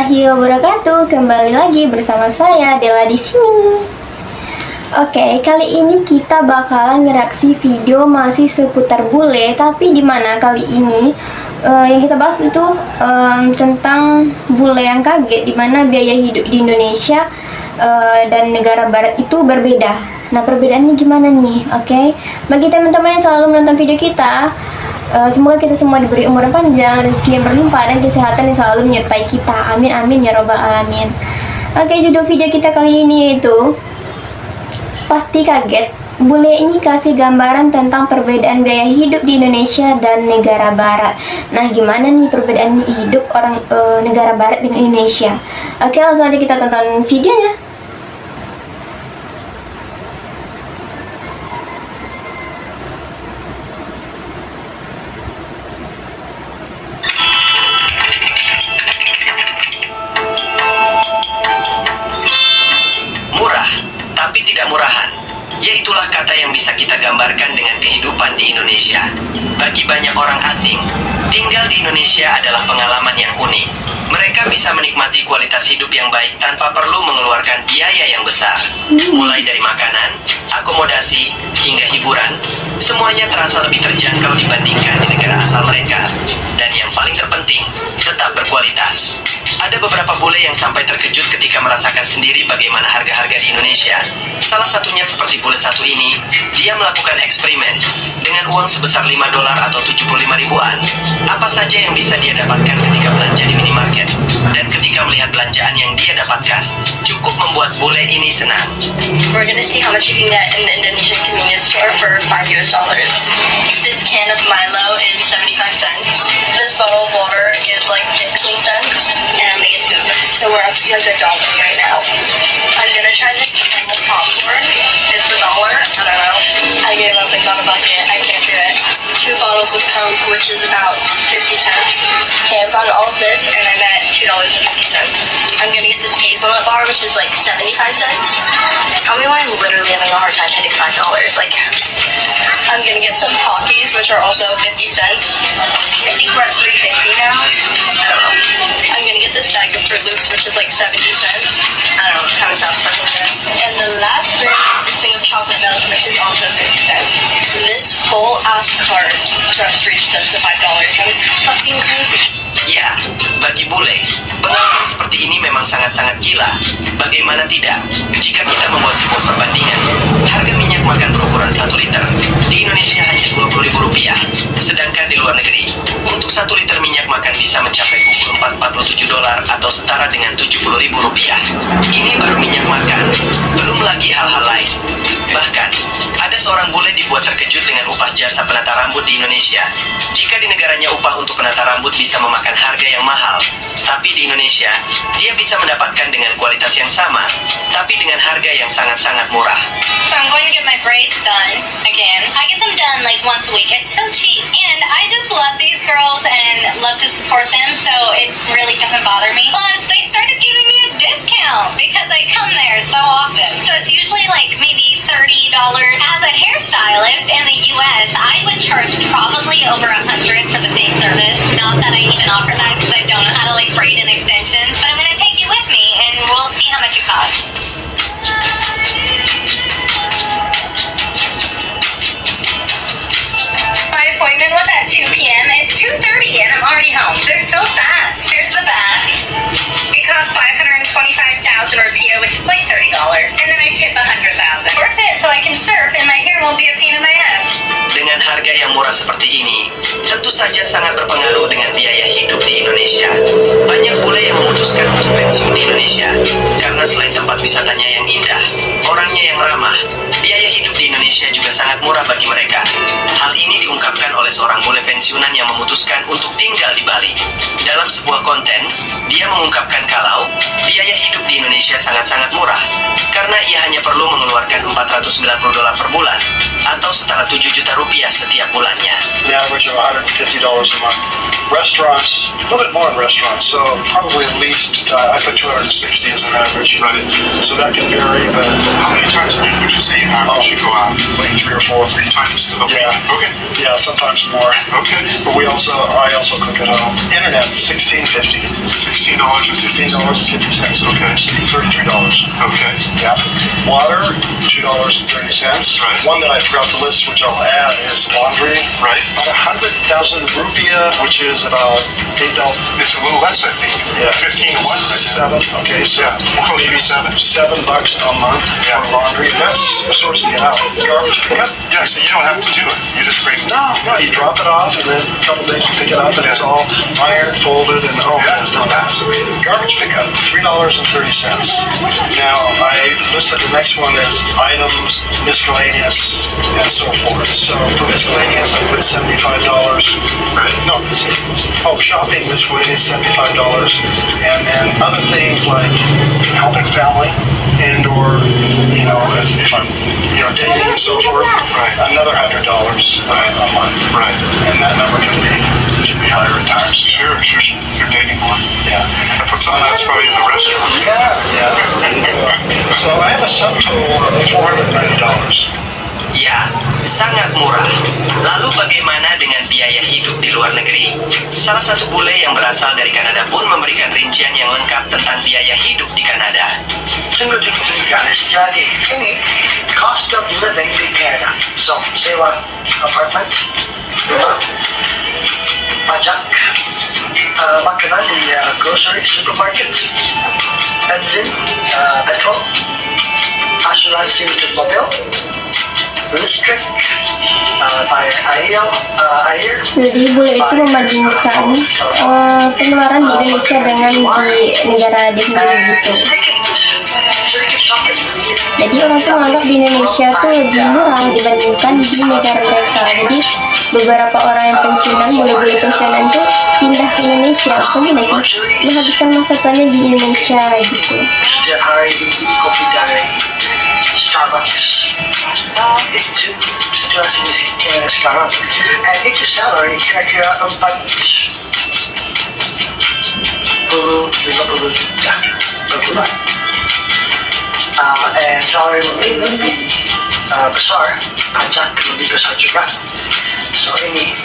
warahmatullahi wabarakatuh. Kembali lagi bersama saya Dela di sini. Oke, kali ini kita bakalan ngereaksi video masih seputar bule, tapi dimana kali ini yang kita bahas itu tentang bule yang kaget, dimana biaya hidup di Indonesia dan negara barat itu berbeda. Nah, perbedaannya gimana nih? Oke, bagi teman-teman yang selalu menonton video kita, semoga kita semua diberi umur yang panjang, rezeki yang berlimpah, dan kesehatan yang selalu menyertai kita. Amin amin ya robbal alamin. Oke, judul video kita kali ini yaitu Pasti Kaget. Bule ini kasih gambaran tentang perbedaan biaya hidup di Indonesia dan negara barat. Nah, gimana nih perbedaan hidup orang negara barat dengan Indonesia? Oke, langsung aja kita tonton videonya. Tapi tidak murahan. Yaitulah kata yang bisa kita gambarkan dengan kehidupan di Indonesia. Bagi banyak orang asing, tinggal di Indonesia adalah pengalaman yang unik. Mereka bisa menikmati kualitas hidup yang baik tanpa perlu mengeluarkan biaya yang besar. Mulai dari makanan, akomodasi, hingga hiburan, semuanya terasa lebih terjangkau dibandingkan di negara asal mereka. Dan yang paling terpenting, tetap berkualitas. Ada beberapa bule yang sampai terkejut ketika merasakan sendiri bagaimana harga-harga di Indonesia. Salah satunya seperti bule satu ini, dia melakukan eksperimen dengan uang sebesar $5 atau 75 ribuan. Apa saja yang bisa dia dapatkan ketika belanja di minimarket. Dan ketika melihat belanjaan yang dia dapatkan, cukup membuat bule ini senang. We're gonna see how much you can get in the Indonesian convenience store for $5. This can of Milo is 75 cents. This bottle of water is like 15 cents. And I'm gonna get two of them. So we're up to like $1 right now. I'm gonna try this with popcorn. It's $1. I don't know. I gave up and got a bucket. I can't do it. 2 bottles of Coke, which is about 50 cents. Okay, I've gotten all of this and I'm at $2.50. I'm gonna get this hazelnut bar, which is like 75 cents. Tell me why I'm literally having a hard time hitting $5. Like, I'm gonna get some Pockies, which are also 50 cents. I think we're at $3.50 now. I don't know. I'm gonna get this bag of Fruit Loops, which is like 70 cents. I don't know, it kind of sounds fucking good. And the last thing is this thing of chocolate milk, which is also 50 cents. This full-ass cart just reached us to $5. That was fucking crazy. Ya, bagi bule, pengalaman seperti ini memang sangat-sangat gila. Bagaimana tidak, jika kita membuat sebuah perbandingan, harga minyak makan berukuran 1 liter di Indonesia hanya Rp20.000, sedangkan di luar negeri, untuk 1 liter minyak makan bisa mencapai pukul $47 atau setara dengan Rp70.000. Ini baru minyak makan, belum lagi hal-hal lain. Bahkan, ada seorang bule dibuat terkejut dengan upah jasa penata rambut di Indonesia. Jika di negaranya upah untuk penata rambut bisa memakan harga yang mahal, tapi di Indonesia, dia bisa mendapatkan dengan kualitas yang sama, tapi dengan harga yang sangat-sangat murah. So I'm going to get my braids done again. I get them done like once a week. It's so cheap. And I just love these girls and love to support them, so it really doesn't bother me. Plus, they started giving me a discount because I come there so often. So it's usually like maybe $30. As a hairstylist in the US, I would charge probably over $100 for the same service. Not that I even offer that because I don't know how to like braid and extensions. But I'm going to take you with me and we'll see how much it costs. My appointment was at 2 p.m. It's 2:30 and I'm already home. They're so fast. Here's the back. It costs 525,000 rupiah, which is like $30. And then I tip 100,000. Worth it so I can surf and my hair won't be a pain in my ass. Dengan harga yang murah seperti ini, tentu saja sangat berpengaruh dengan biaya hidup di Indonesia. Banyak bule yang memutuskan untuk pensiun di Indonesia karena selain tempat wisatanya yang indah, orangnya yang ramah, biaya hidup di Indonesia juga sangat murah bagi mereka. Hal ini diungkapkan oleh seorang bule pensiunan yang memutuskan untuk tinggal di Bali. Dalam sebuah konten, dia mengungkapkan kalau biaya hidup di Indonesia sangat-sangat murah karena ia hanya perlu mengeluarkan $490 per bulan atau setara Rp7 juta setiap bulannya. The average of $150 a month. Restaurants, a little bit more in restaurants, so probably at least, I put 260 as an average. Right. So that can vary, but how many times a week would you say you average you go out? Like 3 or 4. 3 times a week? Yeah. Okay. Yeah, sometimes more. Okay. Okay. But I also cook at home. Internet, $16.50. $16.50. Okay. $33. Okay. Yeah. Water, $2.30. Right. One that I forgot to list, which I'll add, is laundry. Right. About 100,000 rupiah, which is about $8. It's a little less, I think. Yeah. 15 one. Seven. Okay. So maybe $7 a month for laundry. That's a source to get out. Garbage pickup. Yeah. So you don't have to do it. You just bring. No. You drop it off, and then a couple days you pick it up, and it's all ironed, folded, and that's amazing. Garbage pickup, $3.30. Now I listed the next one as items, miscellaneous, and so forth. So for miscellaneous, I put $75. Right. No, shopping miscellaneous, $75, and then other things like helping family and/or if I'm dating and so forth. Right. Another $100 a month. Right. And that number can be higher at times. Sure. You're dating more. Yeah. I put some of that's probably in the restaurant. Yeah. So I have a subtotal of $490. Ya, sangat murah. Lalu bagaimana dengan biaya hidup di luar negeri? Salah satu bule yang berasal dari Kanada pun memberikan rincian yang lengkap tentang biaya hidup di Kanada. Tunggu guys. Jadi ini cost of living di Canada. So sewa apartment, rumah, pajak, makanan di grocery supermarket, bensin, petrol, asuransi untuk mobil, listrik, bayar air. Jadi bule itu membandingkan pengeluaran di Indonesia dengan di negara dia sendiri gitu. Sedikit shopping. Jadi orang tuh menganggap di Indonesia tuh lebih murah dibandingkan di negara mereka. Jadi beberapa orang yang pensiunan, bule-bule pensiunan tuh pindah ke Indonesia, menghabiskan masa tuanya di Indonesia gitu. Setiap hari kopi dari Starbucks. Itu situasi di Canada sekarang. And itu salary kira-kira 50 juta per bulan. And salary lebih besar, pajak lebih besar juga. So ini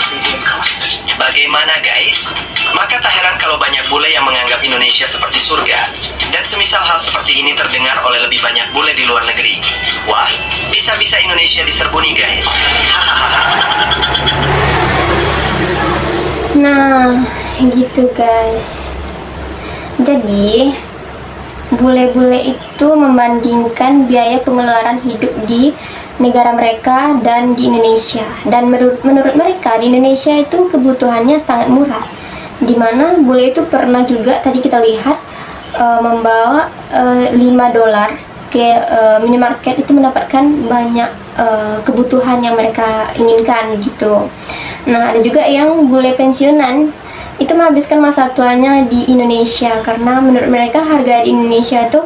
medium cost. Bagaimana guys? Maka tak heran kalau banyak bule yang menganggap Indonesia seperti surga. Dan semisal hal seperti ini terdengar oleh lebih banyak bule di luar negeri. Wah, bisa-bisa Indonesia diserbu nih guys. Nah, gitu guys. Jadi bule-bule itu membandingkan biaya pengeluaran hidup di negara mereka dan di Indonesia. Dan menurut mereka di Indonesia itu kebutuhannya sangat murah. Dimana bule itu pernah juga tadi kita lihat membawa $5 ke minimarket itu mendapatkan banyak kebutuhan yang mereka inginkan gitu. Nah, ada juga yang bule pensiunan itu menghabiskan masa tuanya di Indonesia karena menurut mereka harga di Indonesia itu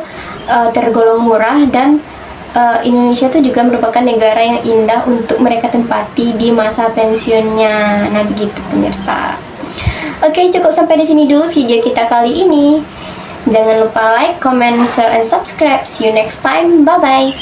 tergolong murah dan Indonesia itu juga merupakan negara yang indah untuk mereka tempati di masa pensiunnya. Nah, begitu pemirsa. Oke, cukup sampai di sini dulu video kita kali ini. Jangan lupa like, comment, share, and subscribe. See you next time. Bye-bye.